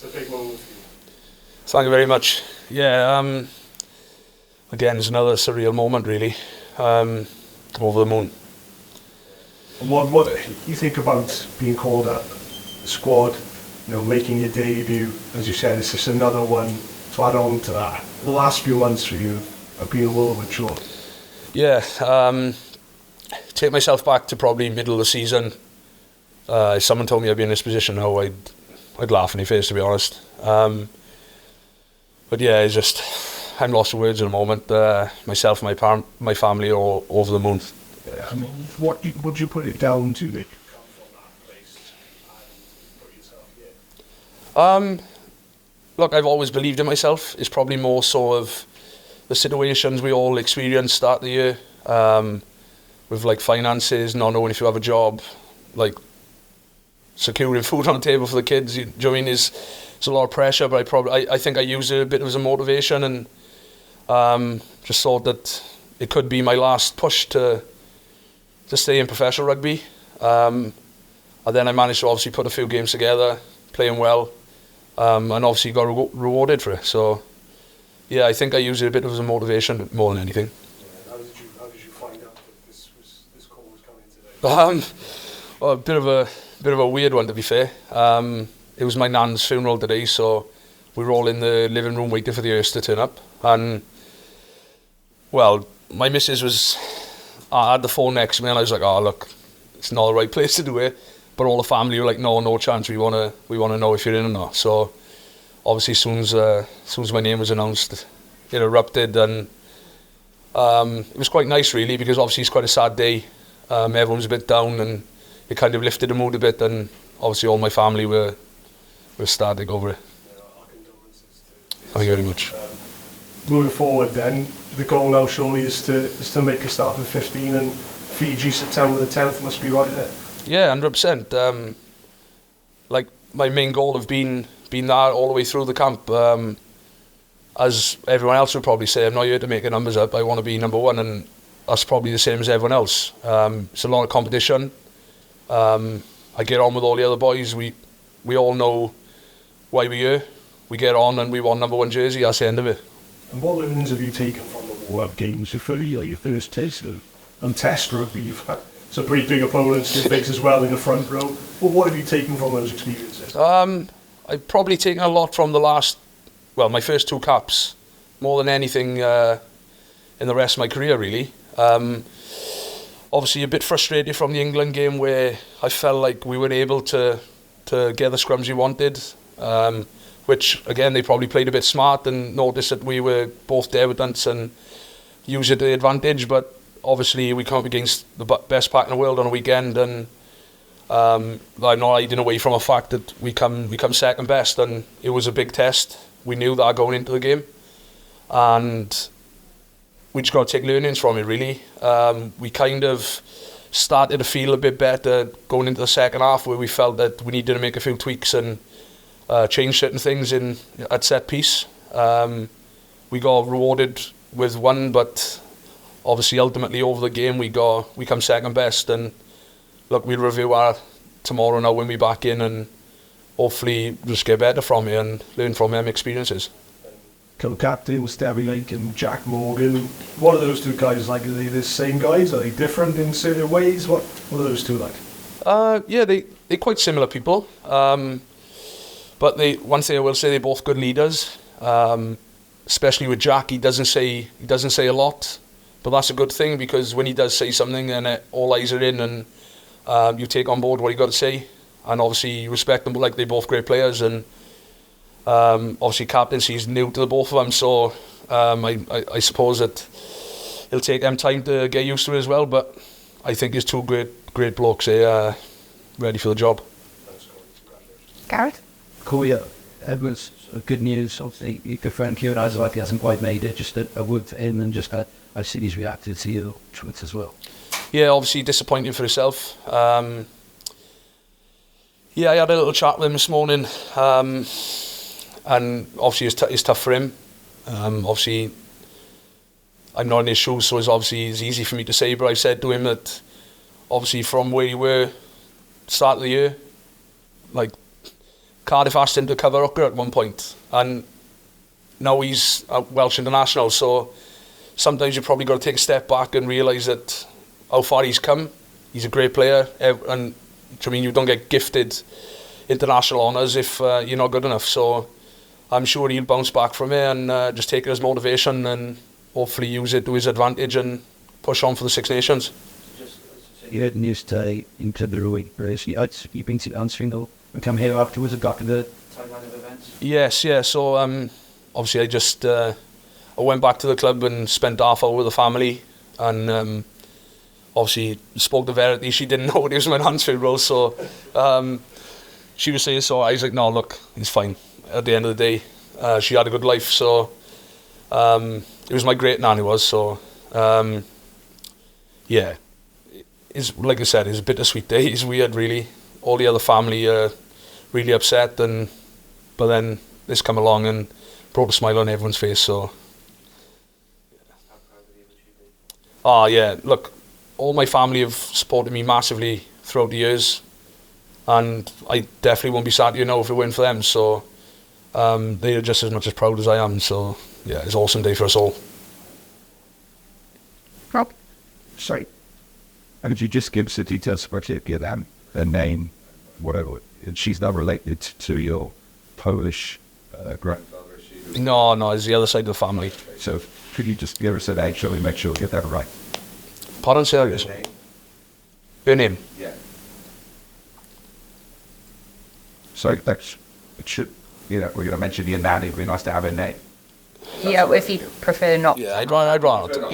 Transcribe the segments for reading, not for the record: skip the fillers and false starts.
It's a big moment for you. Thank you very much. Yeah, again, it's another surreal moment, really. Over the moon. And what you think about being called up, the squad, making your debut? As you said, it's just another one to add on to that. The last few months for you have been a whirlwind short. Yeah, take myself back to probably middle of the season. If someone told me I'd be in this position now, I'd laugh in their face, to be honest. But yeah, it's just, I'm lost for words in a moment. Myself and my family are all over the moon. Yeah, I mean, what would you put it down to? That you come from that place and put yourself here? Look, I've always believed in myself. It's probably more so of the situations we all experienced start of the year, with like finances, not knowing if you have a job, like securing food on the table for the kids. You know what I mean? It's a lot of pressure, but I think I used it a bit as a motivation, and just thought that it could be my last push to stay in professional rugby. And then I managed to obviously put a few games together, playing well, and obviously got rewarded for it. So yeah, I think I used it a bit as a motivation more than anything. Yeah, how did you find out that this call was coming today? Well, a bit of a weird one, to be fair. It was my nan's funeral today, so we were all in the living room waiting for the hearse to turn up. And well, my missus I had the phone next to me, and I was like, "Oh, look, it's not the right place to do it." But all the family were like, "No chance. We wanna know if you're in or not." So obviously, as soon as my name was announced, it erupted, and it was quite nice, really, because obviously it's quite a sad day. Everyone's a bit down, and it kind of lifted the mood a bit, and obviously all my family were ecstatic over it. Our condolences to Thank you very much. Moving forward then, the goal now surely is to make a start for 15, and Fiji September the 10th must be right there. Yeah, 100%. Like, my main goal have been that all the way through the camp. As everyone else would probably say, I'm not here to make the numbers up. I want to be number one, and that's probably the same as everyone else. It's a lot of competition. I get on with all the other boys. We all know why we're here. We get on and we want number one jersey. That's the end of it. And what learnings have you taken from the warm-up games? Your first taste of test rugby. You've had some pretty big opponents, good bigs as well in the front row. Well, what have you taken from those experiences? I've probably taken a lot from my first two caps, more than anything in the rest of my career, really. Obviously a bit frustrated from the England game, where I felt like we weren't able to get the scrums we wanted, which again they probably played a bit smart and noticed that we were both debutants and used it to the advantage. But obviously we come up against the best pack in the world on a weekend, and I'm not hiding away from the fact that we come second best, and it was a big test. We knew that going into the game, and we just got to take learnings from it, really. We kind of started to feel a bit better going into the second half, where we felt that we needed to make a few tweaks and change certain things at set piece. We got rewarded with one, but obviously ultimately over the game we come second best. And look, we'll review our tomorrow now when we're back in, and hopefully just get better from it and learn from them experiences. Co-captain was Dewi and Jack Morgan. What are those two guys like? Are they the same guys? Are they different in certain ways? What are those two like? Yeah, they're quite similar people. But one thing I will say, they're both good leaders. Especially with Jack, he doesn't say a lot, but that's a good thing, because when he does say something, then all eyes are in, and you take on board what he got to say, and obviously you respect them. Like, they're both great players, and obviously captaincy is new to the both of them, so I suppose that it'll take them time to get used to it as well. But I think it's two great blokes. They're ready for the job. Gareth? Corey, Edwards, good news. Obviously, your good friend Kieran Isaac hasn't quite made it. Just a word for him, and just I've seen he's reacted to your tweets as well. Yeah, obviously disappointing for himself. Yeah, I had a little chat with him this morning, and obviously it's tough for him. Obviously, I'm not in his shoes, so it's easy for me to say, but I said to him that obviously from where you were start of the year, like, Cardiff asked him to cover hooker at one point, and now he's a Welsh international, so sometimes you've probably got to take a step back and realise that how far he's come. He's a great player, and I mean, you don't get gifted international honours if you're not good enough, so I'm sure he'll bounce back from it and just take it as motivation and hopefully use it to his advantage and push on for the Six Nations. You had news today into the Dewi race. You've been answering though, and come here afterwards and got to the timeline of events? Yes, yeah, so obviously I just I went back to the club and spent half hour with the family, and obviously spoke to Verity. She didn't know it was my Mansfield role, so she was saying so. I was like, no, look, it's fine. At the end of the day, she had a good life, so it was my great nan it was, so yeah, it's, like I said, it's a bittersweet day. It's weird, really. All the other family are really upset, but then this come along and brought a smile on everyone's face, so yeah, look, all my family have supported me massively throughout the years, and I definitely won't be sad, if it weren't for them, so they are just as much as proud as I am, so yeah, it's an awesome day for us all. Rob? Sorry. And could you just give us the details about it, give them their name, whatever? And she's not related to your Polish grandfather, is she? No, it's the other side of the family. So could you just give us an age so we make sure we get that right? Pardon, say that again. Her name? Yeah. So that's, it should, we're going to mention your nanny, it'd be nice to have her name. Yeah, if you prefer not. Yeah, I'd rather not talk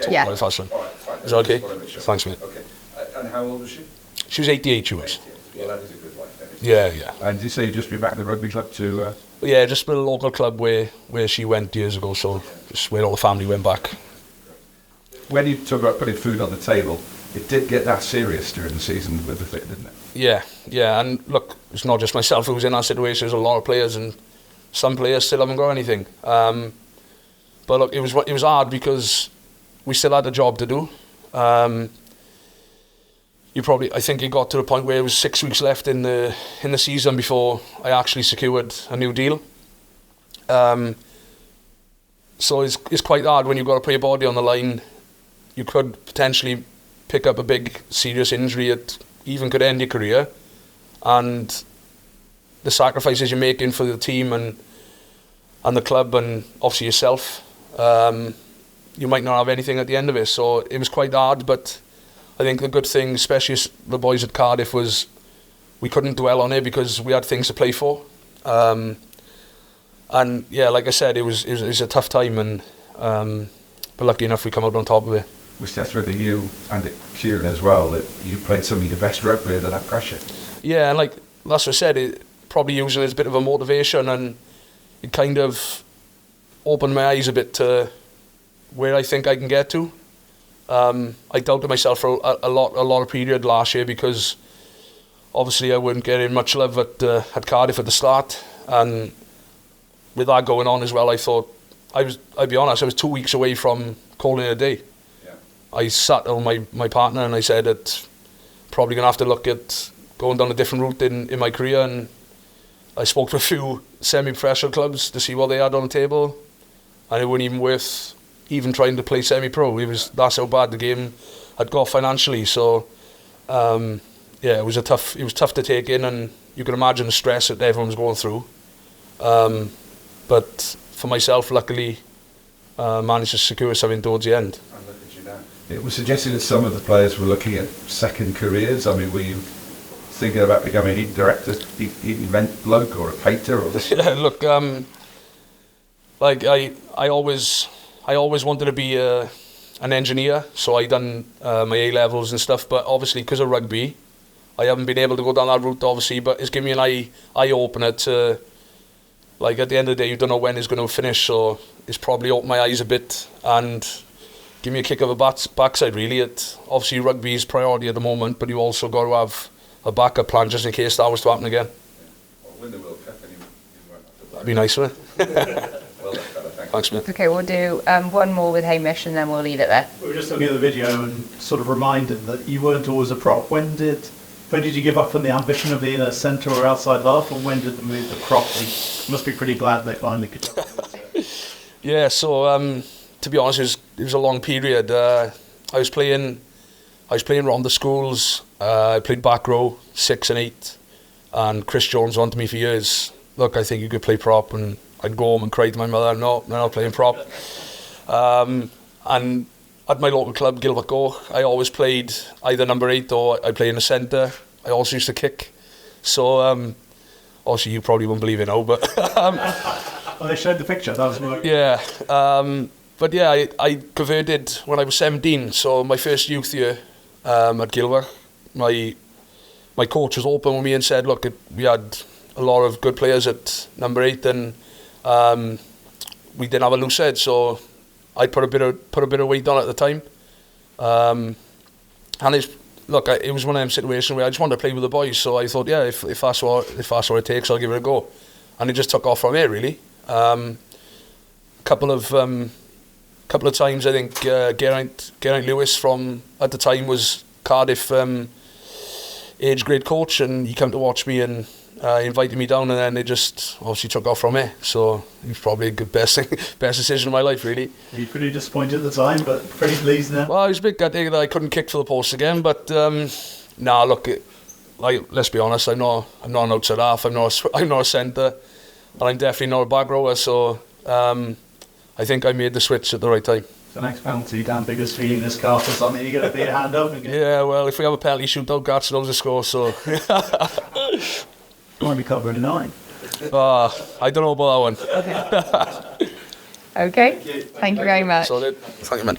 about it faster. Is that okay? Thanks, mate. Okay. And how old was she? She was 88, she was. Well, that is a good wife. Yeah. And did you say you'd just been back to the rugby club to... Yeah, just a local club where she went years ago, so just where all the family went back. When you talk about putting food on the table, it did get that serious during the season with the fit, didn't it? Yeah, and look, it's not just myself who was in that situation, there's a lot of players, and some players still haven't got anything. But look, it was hard because we still had a job to do. I think it got to the point where it was 6 weeks left in the season before I actually secured a new deal. So it's quite hard when you've got to put your body on the line. You could potentially pick up a big serious injury that even could end your career, and the sacrifices you're making for the team and the club and obviously yourself, you might not have anything at the end of it. So it was quite hard, but I think the good thing, especially the boys at Cardiff, was we couldn't dwell on it because we had things to play for. And yeah, like I said, it was a tough time, and but lucky enough we come out on top of it. Was that whether you and Kieran as well, that you played some of your best rugby under that pressure? Yeah, and like that's what I said, it probably used it as a bit of a motivation, and it kind of opened my eyes a bit to where I think I can get to. I doubted myself for a lot of period last year because obviously I weren't getting much love at Cardiff at the start, and with that going on as well, I thought I'd be honest, I was 2 weeks away from calling it a day. Yeah. I sat on my partner and I said that probably going to have to look at going down a different route in my career, and I spoke to a few semi-professional clubs to see what they had on the table, and it wasn't even worth even trying to play semi-pro. That's how bad the game had got financially. So yeah, it was tough to take in, and you can imagine the stress that everyone was going through. But for myself, luckily, managed to secure something towards the end. And look at you now. It was suggested that some of the players were looking at second careers. I mean, were you thinking about becoming an director, event bloke, or a painter? Or yeah, look, like I always wanted to be an engineer, so I done my A-levels and stuff, but obviously because of rugby, I haven't been able to go down that route, obviously, but it's given me an eye-opener to, like, at the end of the day, you don't know when it's going to finish, so it's probably opened my eyes a bit and give me a kick of a backside, really. Obviously, rugby is priority at the moment, but you also got to have a backup plan just in case that was to happen again. Well, win the World Cup and you won't have to play. That'd be nice, wouldn't it? Well done, fella, Thanks, man. Okay, we'll do one more with Hamish and then we'll leave it there. We were just looking at the video and sort of reminded that you weren't always a prop. When did When did you give up on the ambition of being a centre or outside half, and when did the move to Cropley? Must be pretty glad they finally could. Yeah, so to be honest, it was a long period. I was playing around the schools. I played back row, 6 and 8, and Chris Jones wanted me for years. Look, I think you could play prop, and I'd go home and cry to my mother, no, I'm not playing prop. And at my local club, Gilbert Go, I always played either number 8 or I play in the centre. I also used to kick. So, obviously you probably won't believe it now, but... Well, they showed the picture, that was right. Yeah, but yeah, I converted when I was 17, so my first youth year at Gilbert, my coach was open with me and said, look, we had a lot of good players at number 8, and we didn't have a loose head, so I put a bit of weight on at the time, and it was one of them situations where I just wanted to play with the boys, so I thought, yeah, if that's what it takes, I'll give it a go, and it just took off from there really. Couple of times I think Geraint Lewis from at the time was Cardiff age grade coach, and he came to watch me and invited me down, and then it just obviously took off from there. So it was probably a good best decision of my life really. Were you pretty disappointed at the time, but pretty pleased now? Well, I was a bit gutted that I couldn't kick for the post again, but look, let's be honest, I'm not an outside half, I'm not a centre, and I'm definitely not a back rower, so I think I made the switch at the right time. So next penalty, Dan Bigger's feeding this calf or something, you got to put your hand up again. Yeah, well, if we have a penalty shootout, Gats knows the score, so... You want to be covering 9? I don't know about that one. Okay. Thank you very much. Sorted. Thank you, man.